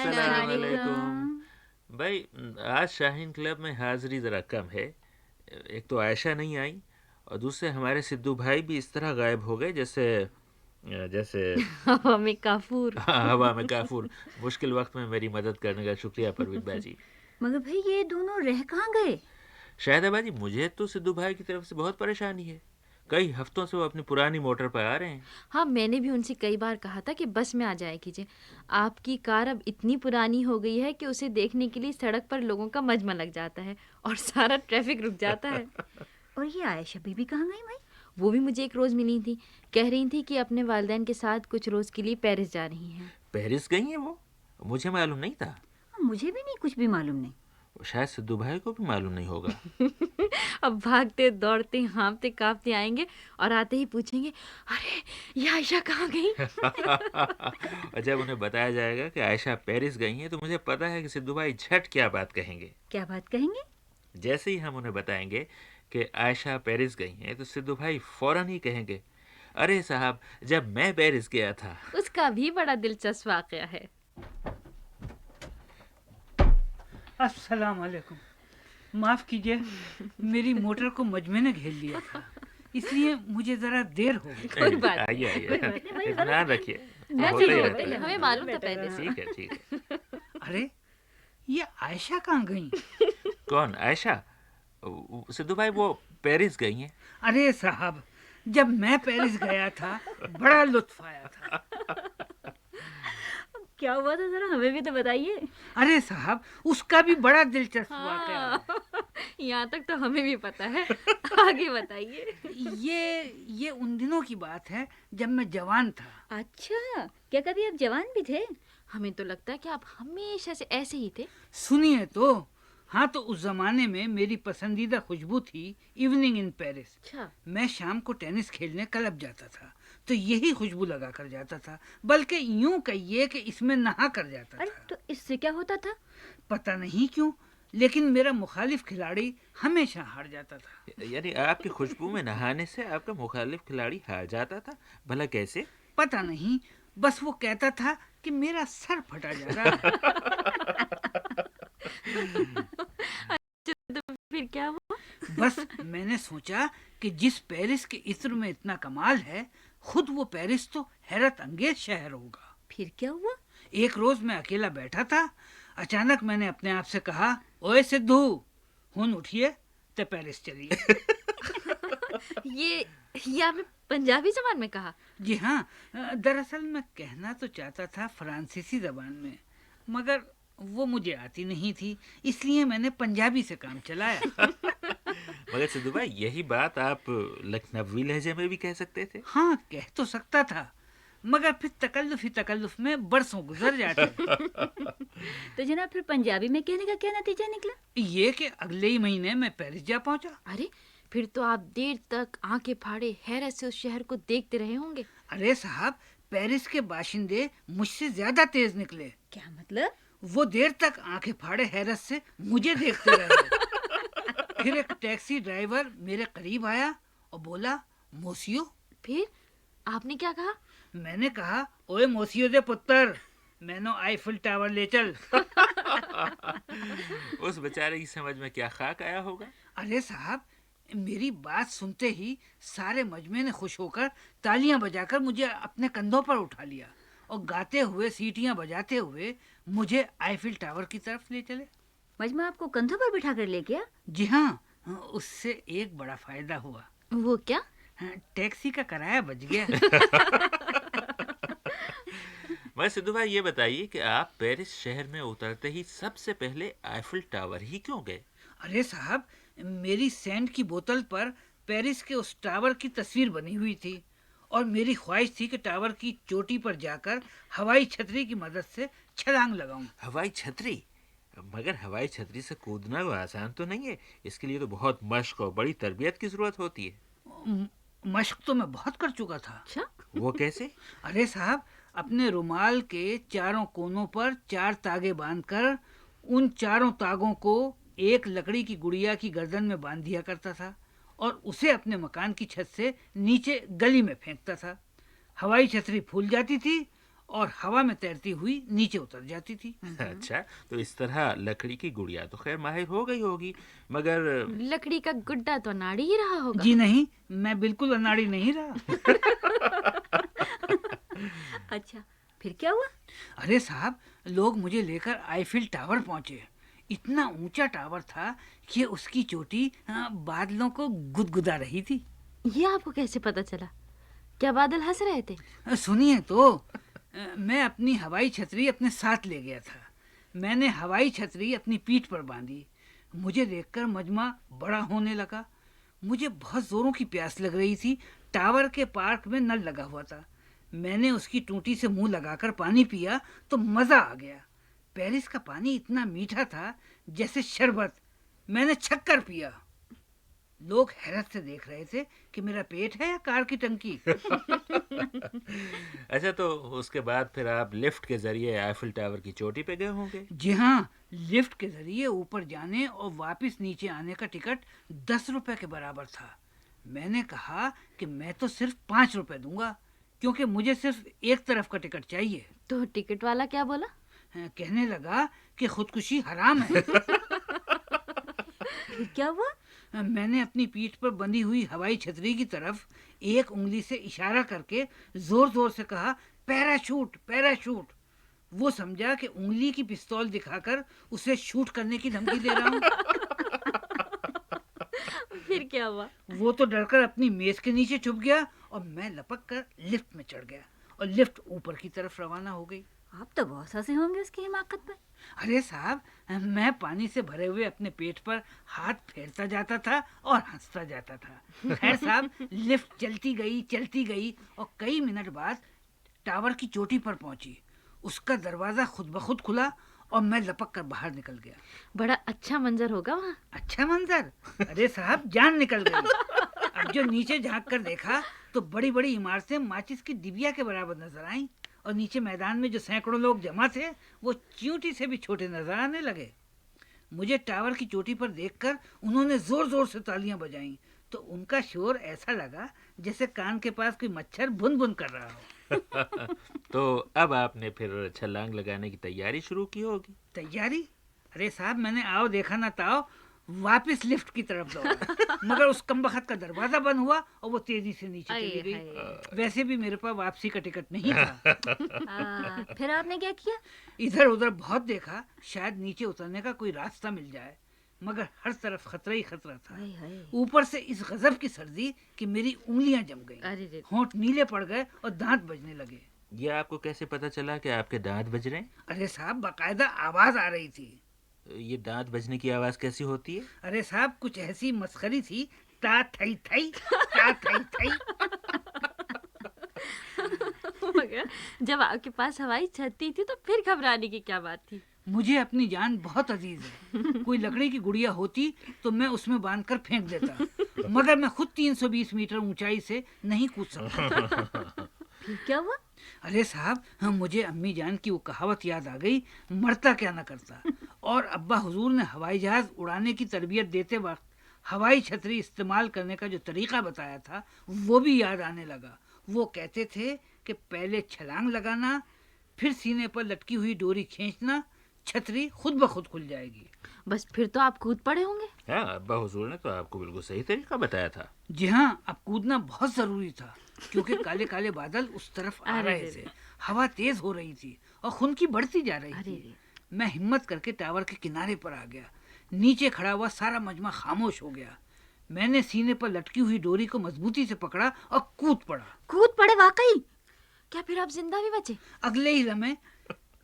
अस्सलाम अस्सलाम। वालेकुम। भाई, आज शाहीन क्लब में हाजिरी ज़रा कम है। एक तो आयशा नहीं आई, और दूसरे हमारे सिद्धू भाई भी इस तरह गायब हो गए जैसे जैसे हवा में काफूर। हवा में काफूर। मुश्किल वक्त में मेरी मदद करने का शुक्रिया परवीन बाजी। मगर भाई ये दोनों रह कहाँ गए? शायद बाजी, मुझे तो सिद्धू भाई की तरफ से बहुत परेशानी है। कई हफ्तों से वो अपनी पुरानी मोटर पर आ रहे हैं। हाँ, मैंने भी उनसे कई बार कहा था कि बस में आ जाया कीजिए। आपकी कार अब इतनी पुरानी हो गई है कि उसे देखने के लिए सड़क पर लोगों का मजमा लग जाता है और सारा ट्रैफिक रुक जाता है। और ये आयशा बीबी कहाँ गई भाई? वो भी मुझे एक रोज़ मिली थी। कह रही थी कि अपने वालिदैन के साथ कुछ रोज़ के लिए पेरिस जा रही हैं। पेरिस गई हैं वो? मुझे मालूम नहीं था। मुझे भी नहीं, कुछ भी मालूम नहीं। शायद सिद्धू भाई को भी मालूम नहीं होगा। अब भागते दौड़ते हाँफते काँपते आएंगे और आते ही पूछेंगे, अरे ये आयशा कहाँ गई? और जब उन्हें बताया जाएगा कि आयशा पेरिस गई हैं, तो मुझे पता है कि सिद्धू भाई झट क्या बात कहेंगे। क्या बात कहेंगे? जैसे ही हम उन्हें बताएंगे कि आयशा पेरिस गई हैं, तो सिद्धू भाई फौरन ही कहेंगे, अरे साहब, जब मैं पेरिस गया था। उसका भी बड़ा दिलचस्प वाकया है। अस्सलाम वालेकुम। माफ़ कीजिए, मेरी मोटर को मजमे ने घेर लिया था, इसलिए मुझे ज़रा देर हो गई। कोई बात नहीं, आइए कोई आइए, बात नहीं, इत्मीनान रखिए। ऐसे होता ही ही होता रहता है, है। हमें मालूम था पहले से। ठीक है, ठीक है। अरे ये आयशा कहाँ गई? कौन आयशा? सिद्धू भाई, वो पेरिस गई हैं। अरे साहब, जब मैं पेरिस गया था बड़ा लुत्फ आया था। क्या हुआ था, जरा हमें भी तो बताइए। अरे साहब, उसका भी बड़ा दिलचस्प वाकया है। हाँ, यहाँ तक तो हमें भी पता है। आगे बताइए। ये उन दिनों की बात है जब मैं जवान था। अच्छा, क्या कभी आप जवान भी थे? हमें तो लगता है कि आप हमेशा से ऐसे ही थे। सुनिए तो, हाँ, तो उस जमाने में मेरी पसंदीदा खुशबू थी इवनिंग इन पेरिस। अच्छा, मैं शाम को टेनिस खेलने क्लब जाता था, तो यही खुशबू लगा कर जाता था, बल्कि यूं कहिए कि इसमें नहा कर जाता अरे था। तो इससे क्या होता था? पता नहीं क्यों, लेकिन मेरा मुखालिफ खिलाड़ी हमेशा हार जाता था। यानी आपकी खुशबू में नहाने से आपका मुखालिफ खिलाड़ी हार जाता था? भला कैसे? पता नहीं, बस वो कहता था कि मेरा सर फटा जा रहा है। तो फिर क्या हुआ? बस मैंने सोचा कि जिस पेरिस के इत्र में इतना कमाल है, खुद वो पेरिस तो हैरत अंगेज शहर होगा। फिर क्या हुआ? एक रोज मैं अकेला बैठा था, अचानक मैंने अपने आप से कहा, ओए सिद्धू, हुन उठिए ते पेरिस चलिए। ये आपने पंजाबी जबान में कहा? जी हाँ, दरअसल मैं कहना तो चाहता था फ्रांसीसी जबान में, मगर वो मुझे आती नहीं थी, इसलिए मैंने पंजाबी से काम चलाया। मगर सिद्धू भाई, यही बात आप लखनवी लहजे में भी कह सकते थे। हाँ, कह तो सकता था, मगर फिर तकल्लुफ में बरसों गुजर जाते। तो जनाब फिर पंजाबी में कहने का क्या नतीजा निकला? ये कि अगले ही महीने मैं पेरिस जा पहुंचा। अरे, फिर तो आप देर तक आंखें फाड़े हैरत से उस शहर को देखते रहे होंगे। अरे साहब, पेरिस के बाशिंदे मुझसे ज्यादा तेज निकले। क्या मतलब? वो देर तक आंखें फाड़े हैरत से मुझे देखते रहे। फिर एक टैक्सी ड्राइवर मेरे करीब आया और बोला, मोसियो। फिर आपने क्या कहा? मैंने कहा, ओए मोसियो दे पुत्र, मैनो आईफिल टावर ले चल। उस बेचारे की समझ में क्या खाक आया होगा। अरे साहब, मेरी बात सुनते ही सारे मजमे ने खुश होकर तालियां बजाकर मुझे अपने कंधों पर उठा लिया और गाते हुए, सीटियां बजाते हुए मुझे आईफिल टावर की तरफ ले चले। मजमा आपको कंधों पर बिठा कर ले गया? जी हाँ, उससे एक बड़ा फायदा हुआ। वो क्या? टैक्सी का किराया बच गया। मगर सिद्धू भाई, ये बताइए कि आप पेरिस शहर में उतरते ही सबसे पहले आईफिल टावर ही क्यों गए? अरे साहब, मेरी सेंट की बोतल पर पेरिस के उस टावर की तस्वीर बनी हुई थी और मेरी ख्वाहिश थी कि टावर की चोटी पर जाकर हवाई छतरी की मदद से छलांग लगाऊं। हवाई छतरी? मगर हवाई छतरी से कूदना वो आसान तो नहीं है। इसके लिए तो बहुत मश्क और बड़ी तरबियत की जरूरत होती है। मश्क तो मैं बहुत कर चुका था। अच्छा, वो कैसे? अरे साहब, अपने रुमाल के चारों कोनों पर 4 तागे बांधकर उन चारों तागों को एक लकड़ी की गुड़िया की गर्दन में बांध दिया करता था और उसे अपने मकान की छत से नीचे गली में फेंकता था। हवाई छतरी फूल जाती थी और हवा में तैरती हुई नीचे उतर जाती थी। अच्छा, तो इस तरह लकड़ी की गुड़िया तो खैर माहिर हो गई होगी, मगर लकड़ी का गुड्डा तो नाड़ी ही रहा होगा। जी नहीं, मैं बिल्कुल अनाड़ी नहीं रहा। अच्छा, फिर क्या हुआ? अरे साहब, लोग मुझे लेकर आईफिल टावर पहुंचे। इतना ऊंचा टावर था कि उसकी चोटी बादलों को गुदगुदा रही थी। ये आपको कैसे पता चला? क्या बादल हंस रहे थे? सुनिए तो, मैं अपनी हवाई छतरी अपने साथ ले गया था। मैंने हवाई छतरी अपनी पीठ पर बांधी। मुझे देखकर मजमा बड़ा होने लगा। मुझे बहुत जोरों की प्यास लग रही थी। टावर के पार्क में नल लगा हुआ था। मैंने उसकी टूटी से मुंह लगाकर पानी पिया तो मजा आ गया। पेरिस का पानी इतना मीठा था जैसे शरबत। मैंने छक्कर पिया। लोग हैरत से देख रहे थे कि मेरा पेट है या कार की टंकी। अच्छा, तो उसके बाद फिर आप लिफ्ट के जरिए आईफिल टावर की चोटी पे गए होंगे। जी हाँ, लिफ्ट के जरिए ऊपर जाने और वापस नीचे आने का टिकट 10 रुपए के बराबर था। मैंने कहा कि मैं तो सिर्फ 5 रुपए दूंगा, क्योंकि मुझे सिर्फ एक तरफ का टिकट चाहिए। तो टिकट वाला क्या बोला? कहने लगा कि खुदकुशी हराम है। फिर क्या हुआ? मैंने अपनी पीठ पर बंधी हुई हवाई छतरी की तरफ एक उंगली से इशारा करके जोर जोर से कहा, पैराशूट पैराशूट। वो समझा कि उंगली की पिस्तौल दिखाकर उसे शूट करने की धमकी दे रहा हूँ। फिर क्या हुआ? वो तो डरकर अपनी मेज के नीचे छुप गया और मैं लपक कर लिफ्ट में चढ़ गया और लिफ्ट ऊपर की तरफ रवाना हो गई। आप तो बहुत हंसे होंगे उसकी हिमाकत पर। अरे साहब, मैं पानी से भरे हुए अपने पेट पर हाथ फेरता जाता था और हंसता जाता था। खैर साहब, लिफ्ट चलती गई और कई मिनट बाद टावर की चोटी पर पहुंची। उसका दरवाजा खुद ब खुद खुला और मैं लपक कर बाहर निकल गया। बड़ा अच्छा मंजर होगा वहाँ। अच्छा मंजर? अरे साहब, जान निकल गई। अब जो नीचे झांक कर देखा तो बड़ी बड़ी इमारतें माचिस की डिबिया के बराबर नजर आईं और नीचे मैदान में जो सैकड़ों लोग जमा थे वो चींटी से भी छोटे नजर आने लगे। मुझे टावर की चोटी पर देखकर उन्होंने जोर जोर से तालियां बजाईं तो उनका शोर ऐसा लगा जैसे कान के पास कोई मच्छर बुन बुन कर रहा हो। तो अब आपने फिर छलांग लगाने की तैयारी शुरू की होगी। तैयारी? अरे साहब, मैंने आओ देखा ना ताओ वापस लिफ्ट की तरफ दौड़ा, मगर उस कमबख्त का दरवाजा बंद हुआ और वो तेजी से नीचे चली गई। वैसे भी मेरे पास वापसी का टिकट नहीं था। फिर आपने क्या किया? इधर उधर बहुत देखा, शायद नीचे उतरने का कोई रास्ता मिल जाए, मगर हर तरफ खतरा ही खतरा था। हाय हाय। ऊपर से इस गजब की सर्दी कि मेरी उंगलियां जम गईं, अरे रे। होंठ नीले पड़ गए और दांत बजने लगे। ये आपको कैसे पता चला कि आपके दांत बज रहे हैं? अरे साहब, बाकायदा आवाज आ रही थी। ये दांत बजने की आवाज कैसी होती है? अरे साहब, कुछ ऐसी मस्खरी थी, ता थई थई, ता थई थई। मगर जब आपके पास हवाई छतरी थी तो फिर घबराने की क्या बात थी? मुझे अपनी जान बहुत अजीज है। कोई लकड़ी की गुड़िया होती तो मैं उसमें बांधकर फेंक देता, मगर मैं खुद 320 मीटर ऊंचाई से नहीं कूद सकता। फिर क्या हुआ? अरे साहब, मुझे अम्मी जान की वो कहावत याद आ गई, मरता क्या न करता। और अब्बा हुजूर ने हवाई जहाज उड़ाने की तरबियत देते वक्त हवाई छतरी इस्तेमाल करने का जो तरीका बताया था वो भी याद आने लगा। वो कहते थे कि पहले छलांग लगाना, फिर सीने पर लटकी हुई डोरी खींचना, छतरी खुद ब खुद खुल जाएगी। बस फिर तो आप कूद पड़े होंगे। हाँ, अब्बा हुजूर ने तो आपको बिल्कुल सही तरीका बताया था। जी हाँ, अब कूदना बहुत जरूरी था क्योंकि काले काले बादल उस तरफ आ अरे रहे थे। हवा तेज हो रही थी और खुनकी बढ़ती जा रही अरे थी। रे। मैं हिम्मत करके टावर के किनारे पर आ गया। नीचे खड़ा हुआ सारा मजमा खामोश हो गया। मैंने सीने पर लटकी हुई डोरी को मजबूती से पकड़ा और कूद पड़ा। कूद पड़े वाकई? क्या फिर आप जिंदा भी बचे? अगले ही लम्हे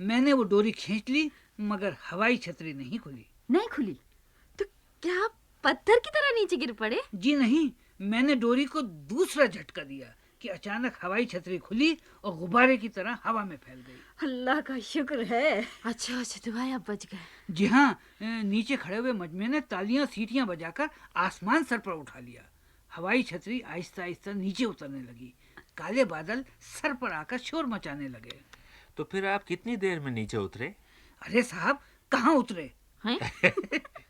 मैंने वो डोरी खींच ली, मगर हवाई छतरी नहीं खुली। नहीं खुली? तो क्या आप पत्थर की तरह नीचे गिर पड़े? जी नहीं, मैंने डोरी को दूसरा झटका दिया कि अचानक हवाई छतरी खुली और गुब्बारे की तरह हवा में फैल गई। अल्लाह का शुक्र है। अच्छा तो भाई आप बच गए। जी हाँ, नीचे खड़े हुए मजमे ने तालियां सीटियां बजाकर आसमान सर पर उठा लिया। हवाई छतरी आहिस्ता आहिस्ता नीचे उतरने लगी। काले बादल सर पर आकर शोर मचाने लगे। तो फिर आप कितनी देर में नीचे उतरे? अरे साहब, कहाँ उतरे? हैं?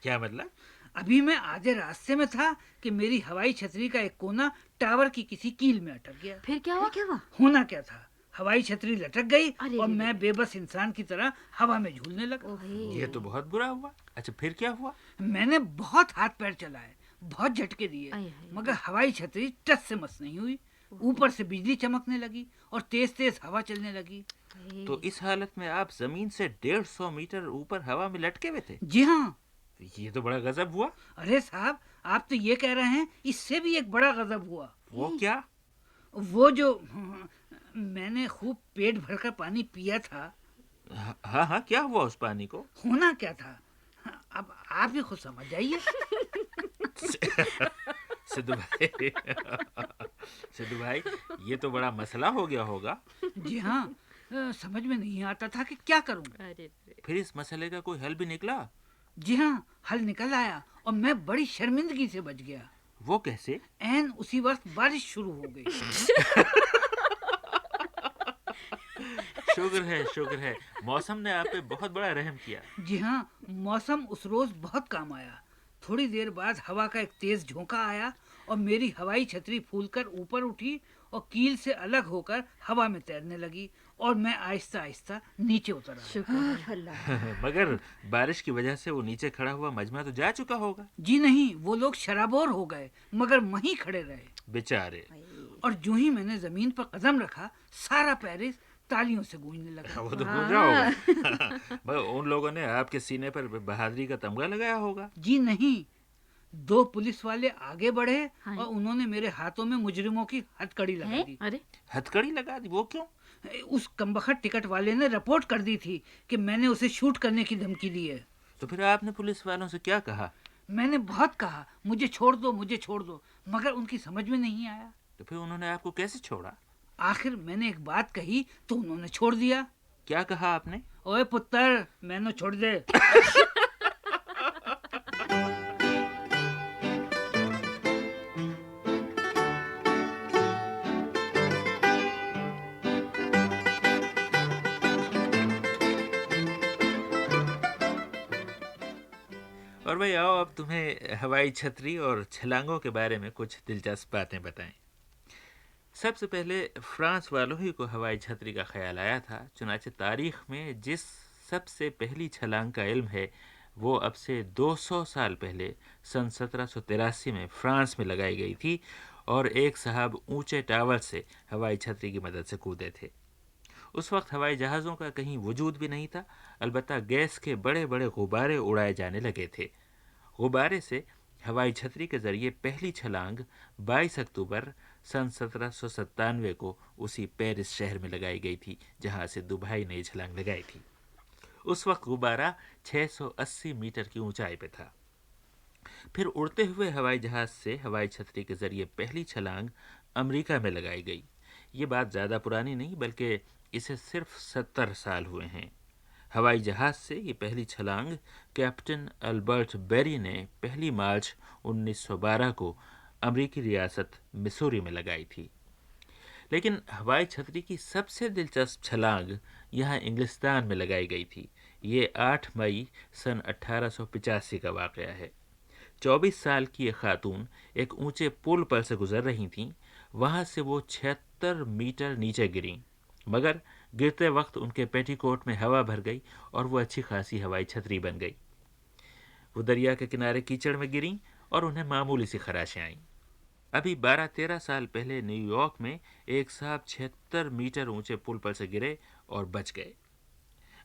क्या मतलब? अभी मैं आधे रास्ते में था कि मेरी हवाई छतरी का एक कोना टावर की किसी कील में अटक गया। फिर क्या हुआ? क्या हुआ? होना क्या था, हवाई छतरी लटक गई अरे और रे मैं बेबस इंसान की तरह हवा में झूलने लगा। ओहे ये तो बहुत बुरा हुआ। अच्छा फिर क्या हुआ? मैंने बहुत हाथ पैर चलाए, बहुत झटके दिए, आय हाय। मगर हवाई छतरी टस से मस नहीं हुई। ऊपर से बिजली चमकने लगी और तेज तेज हवा चलने लगी। तो इस हालत में आप जमीन से 150 मीटर ऊपर हवा में लटके हुए थे? जी हाँ। ये तो बड़ा गजब हुआ। अरे साहब, आप तो ये कह रहे हैं, इससे भी एक बड़ा गजब हुआ। वो क्या? वो जो मैंने खूब पेट भरकर पानी पिया था। हाँ हाँ, क्या हुआ उस पानी को? होना क्या था, अब आप ही खुद समझ जाइए। सिद्धू भाई सिद्धू भाई, ये तो बड़ा मसला हो गया होगा। जी हाँ, समझ में नहीं आता था कि क्या करूं। अरे रे फिर इस मसले का कोई हल भी निकला? जी हाँ, हल निकल आया और मैं बड़ी शर्मिंदगी से बच गया। वो कैसे? एन उसी वक्त बारिश शुरू हो गई। शुक्र है, मौसम ने आप पे बहुत बड़ा रहम किया। जी हाँ, मौसम उस रोज बहुत काम आया। थोड़ी देर बाद हवा का एक तेज झोंका आया और मेरी हवाई छतरी फूलकर ऊपर उठी और कील से अलग होकर हवा में तैरने लगी और मैं आहिस्ता आहिस्ता नीचे उतर आया। शुक्र है। अल्लाह। मगर बारिश की वजह से वो नीचे खड़ा हुआ मजमा तो जा चुका होगा। जी नहीं, वो लोग शराबोर हो गए, मगर वहीं खड़े रहे। बेचारे। और जो ही मैंने जमीन पर कदम रखा, सारा पेरिस तालियों से गूंजने लगा। वो तो गूंजा होगा। मगर उन लोगों ने आपके सीने पर बहादुरी का तमगा लगाया होगा। जी नहीं, दो पुलिस वाले आगे बढ़े हाँ। और उन्होंने मेरे हाथों में मुजरिमों की हथकड़ी लगा हैं? दी। अरे हथकड़ी लगा दी? वो क्यों? उस कमबख्त टिकट वाले ने रिपोर्ट कर दी थी कि मैंने उसे शूट करने की धमकी दी है। तो फिर आपने पुलिस वालों से क्या कहा? मैंने बहुत कहा, मुझे छोड़ दो, मुझे छोड़ दो, मगर उनकी समझ में नहीं आया। तो फिर उन्होंने आपको कैसे छोड़ा? आखिर मैंने एक बात कही तो उन्होंने छोड़ दिया। क्या कहा आपने? ओए पुत्र, मैंने छोड़ दे। और भाई आओ, अब तुम्हें हवाई छतरी और छलांगों के बारे में कुछ दिलचस्प बातें बताएं। सबसे पहले फ्रांस वालों ही को हवाई छतरी का ख्याल आया था। चुनाचे तारीख में जिस सबसे पहली छलांग का इल्म है वो अब से 200 साल पहले सन 1783 में फ्रांस में लगाई गई थी और एक साहब ऊंचे टावर से हवाई छतरी की मदद से कूदे थे। उस वक्त हवाई जहाज़ों का कहीं वजूद भी नहीं था, अलबत्ता गैस के बड़े बड़े गुब्बारे उड़ाए जाने लगे थे। गुब्बारे से हवाई छतरी के जरिए पहली छलांग 22 अक्टूबर सन 1797 को उसी पेरिस शहर में लगाई गई थी जहां सिद्धू भाई ने छलांग लगाई थी। उस वक्त गुब्बारा 680 मीटर की ऊंचाई पे था। फिर उड़ते हुए हवाई जहाज से हवाई छतरी के जरिए पहली छलांग अमेरिका में लगाई गई। ये बात ज़्यादा पुरानी नहीं, बल्कि इसे सिर्फ 70 साल हुए हैं। हवाई जहाज से ये पहली छलांग कैप्टन अल्बर्ट बेरी ने पहली मार्च 1912 को अमेरिकी रियासत मिसूरी में लगाई थी। लेकिन हवाई छतरी की सबसे दिलचस्प छलांग यहाँ इंग्लिस्तान में लगाई गई थी। ये 8 मई सन 1885 का वाक़या है। 24 साल की ये खातून एक ऊंचे पुल पर से गुजर रही थीं। वहाँ से वो 76 मीटर नीचे गिरीं, मगर गिरते वक्त उनके पेटीकोट में हवा भर गई और वो अच्छी खासी हवाई छतरी बन गई। वो दरिया के किनारे कीचड़ में गिरीं और उन्हें मामूली सी खराशें आईं। अभी 12-13 साल पहले न्यूयॉर्क में एक साहब 76 मीटर ऊंचे पुल पर से गिरे और बच गए।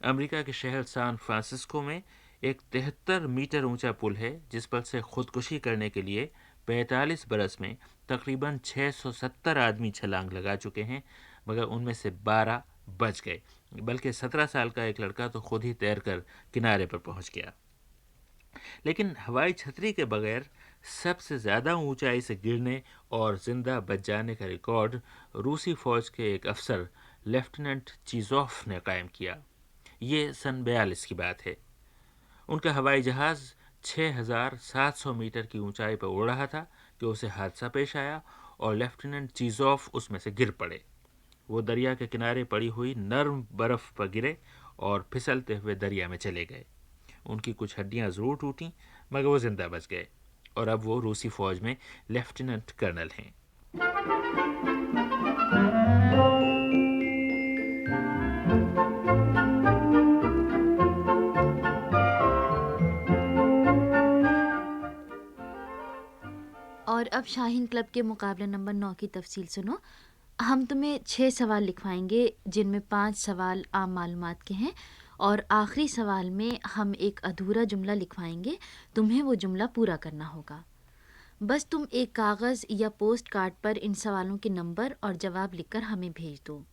अमेरिका के शहर सैन फ्रांसिस्को में एक 73 मीटर ऊंचा पुल है जिस पर से खुदकुशी करने के लिए 45 बरस में तकरीबन 670 आदमी छलांग लगा चुके हैं, मगर उनमें से 12 बच गए, बल्कि 17 साल का एक लड़का तो खुद ही तैरकर किनारे पर पहुंच गया। लेकिन हवाई छतरी के बगैर सबसे ज़्यादा ऊंचाई से गिरने और ज़िंदा बच जाने का रिकॉर्ड रूसी फ़ौज के एक अफसर लेफ्टिनेंट चीज़ोफ ने कायम किया। ये सन 42 की बात है। उनका हवाई जहाज़ 6700 मीटर की ऊंचाई पर उड़ रहा था कि उसे हादसा पेश आया और लेफ्टिनेंट चीज़ोफ उसमें से गिर पड़े। वो दरिया के किनारे पड़ी हुई नर्म बर्फ़ पर गिरे और फिसलते हुए दरिया में चले गए। उनकी कुछ हड्डियां ज़रूर टूटीं, मगर वो ज़िंदा बच गए और अब वो रूसी फ़ौज में लेफ्टिनेंट कर्नल हैं। अब शाहीन क्लब के मुकाबला नंबर 9 की तफसील सुनो। हम तुम्हें 6 सवाल लिखवाएंगे जिनमें 5 सवाल आम मालूमात के हैं और आखिरी सवाल में हम एक अधूरा जुमला लिखवाएंगे। तुम्हें वो जुमला पूरा करना होगा। बस तुम एक कागज़ या पोस्ट कार्ड पर इन सवालों के नंबर और जवाब लिखकर हमें भेज दो।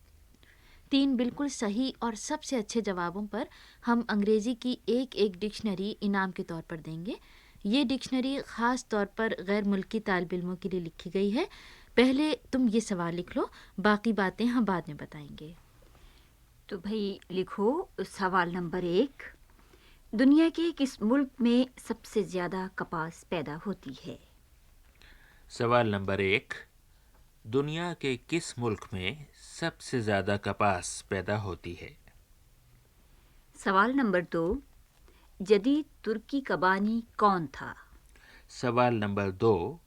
3 बिल्कुल सही और सबसे अच्छे जवाबों पर हम अंग्रेज़ी की एक डिक्शनरी इनाम के तौर पर देंगे। ये डिक्शनरी ख़ास तौर पर गैर मुल्की तालिब इल्मों के लिए लिखी गई है। पहले तुम ये सवाल लिख लो, बाकी बातें हम बाद में बताएंगे। तो भाई लिखो सवाल नंबर 1, दुनिया के किस मुल्क में सबसे ज़्यादा कपास पैदा होती है? सवाल नंबर 1, दुनिया के किस मुल्क में सबसे ज़्यादा कपास पैदा होती है? सवाल नंबर 2, जदीद तुर्की का बानी कौन था? सवाल नंबर 2,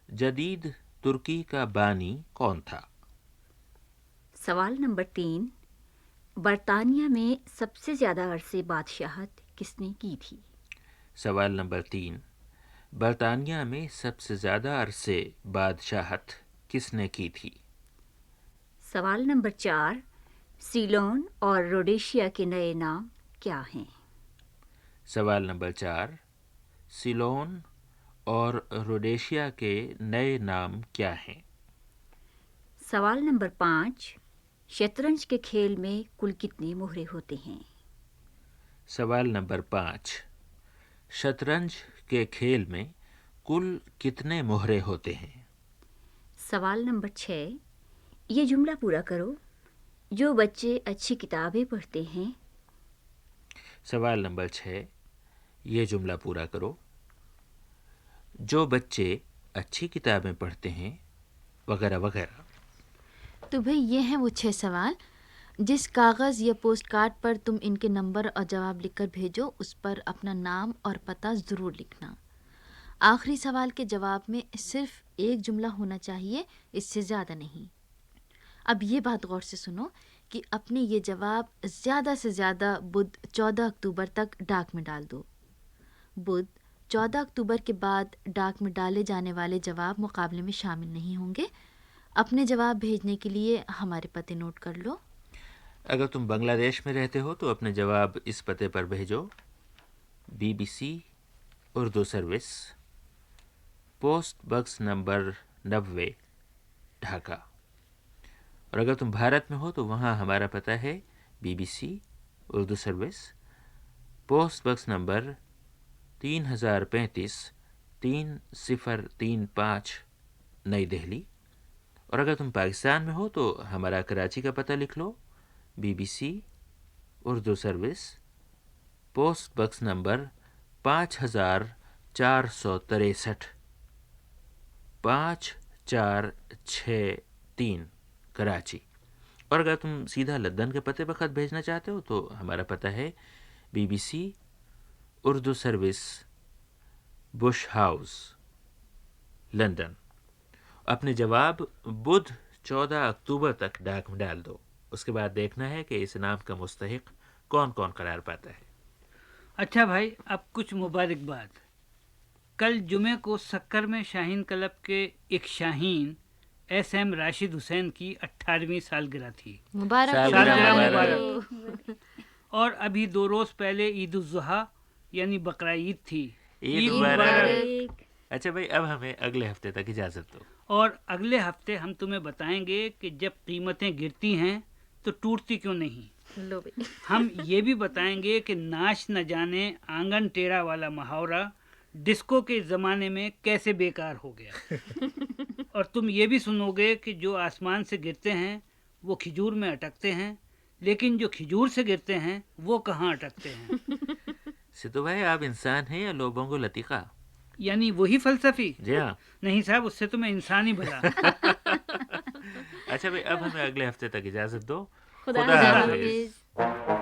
जदीद तुर्की का बानी कौन था? सवाल नंबर 3, बरतानिया में सबसे ज़्यादा अरसे बादशाहत किसने की थी? सवाल नंबर 3, बरतानिया में सबसे ज़्यादा अरसे बादशाहत किसने की थी? सवाल नंबर 4, सीलोन और रोडेशिया के नए नाम क्या हैं? सवाल नंबर 4, सिलोन और रोडेशिया के नए नाम क्या हैं? सवाल नंबर 5, शतरंज के खेल में कुल कितने मोहरे होते हैं? सवाल नंबर 5, शतरंज के खेल में कुल कितने मोहरे होते हैं? सवाल नंबर 6, ये जुमला पूरा करो, जो बच्चे अच्छी किताबें पढ़ते हैं। सवाल नंबर 6, ये जुमला पूरा करो, जो बच्चे अच्छी किताबें पढ़ते हैं, वगैरह वगैरह। तो भाई ये हैं वो 6 सवाल। जिस कागज़ या पोस्ट कार्ड पर तुम इनके नंबर और जवाब लिखकर भेजो, उस पर अपना नाम और पता ज़रूर लिखना। आखिरी सवाल के जवाब में सिर्फ एक जुमला होना चाहिए, इससे ज़्यादा नहीं। अब ये बात गौर से सुनो कि अपने ये जवाब ज़्यादा से ज़्यादा बुध 14 अक्टूबर तक डाक में डाल दो। बुध 14 अक्टूबर के बाद डाक में डाले जाने वाले जवाब मुकाबले में शामिल नहीं होंगे। अपने जवाब भेजने के लिए हमारे पते नोट कर लो। अगर तुम बांग्लादेश में रहते हो तो अपने जवाब इस पते पर भेजो: BBC Urdu service, post box number 90, Dhaka. और अगर तुम भारत में हो तो वहाँ हमारा पता है BBC Urdu service, post box number 3035, 3035, नई दिल्ली। और अगर तुम पाकिस्तान में हो तो हमारा कराची का पता लिख लो: BBC Urdu service, post box number 5463, 5463, Karachi. और अगर तुम सीधा लंदन के पते पर ख़त भेजना चाहते हो तो हमारा पता है BBC Urdu service, Bush house, London. अपने जवाब बुध 14 अक्टूबर तक डाक में डाल दो। उसके बाद देखना है कि इस इनाम का मुस्तहिक कौन कौन करार पाता है। अच्छा भाई, अब कुछ मुबारकबाद। कल जुमे को सक्कर में शाहीन क्लब के एक शाहीन SM राशिद हुसैन की 18वीं सालगिरह थी। मुबारक हो। सालगिरह मुबारक। और अभी 2 रोज़ पहले ईद उज़ ज़ुहा यानी बकरा ईद थी। ईद मुबारक। अच्छा भाई, अब हमें अगले हफ्ते तक इजाज़त दो। और अगले हफ्ते हम तुम्हें बताएंगे कि जब कीमतें गिरती हैं तो टूटती क्यों नहीं। लो भाई। हम ये भी बताएंगे कि नाच न जाने आंगन टेढ़ा वाला मुहावरा डिस्को के ज़माने में कैसे बेकार हो गया। और तुम ये भी सुनोगे कि जो आसमान से गिरते हैं वो खिजूर में अटकते हैं, लेकिन जो खिजूर से गिरते हैं वो कहाँ अटकते हैं। सिद्धू भाई, आप इंसान हैं या लोगों को लतीफ़ा? यानी वही फलसफी? जी हाँ। नहीं साहब, उससे तो मैं इंसान ही भला। अच्छा भाई, अब हमें अगले हफ्ते तक इजाज़त दो। खुदा खुदा हाफिज़। हाफिज़।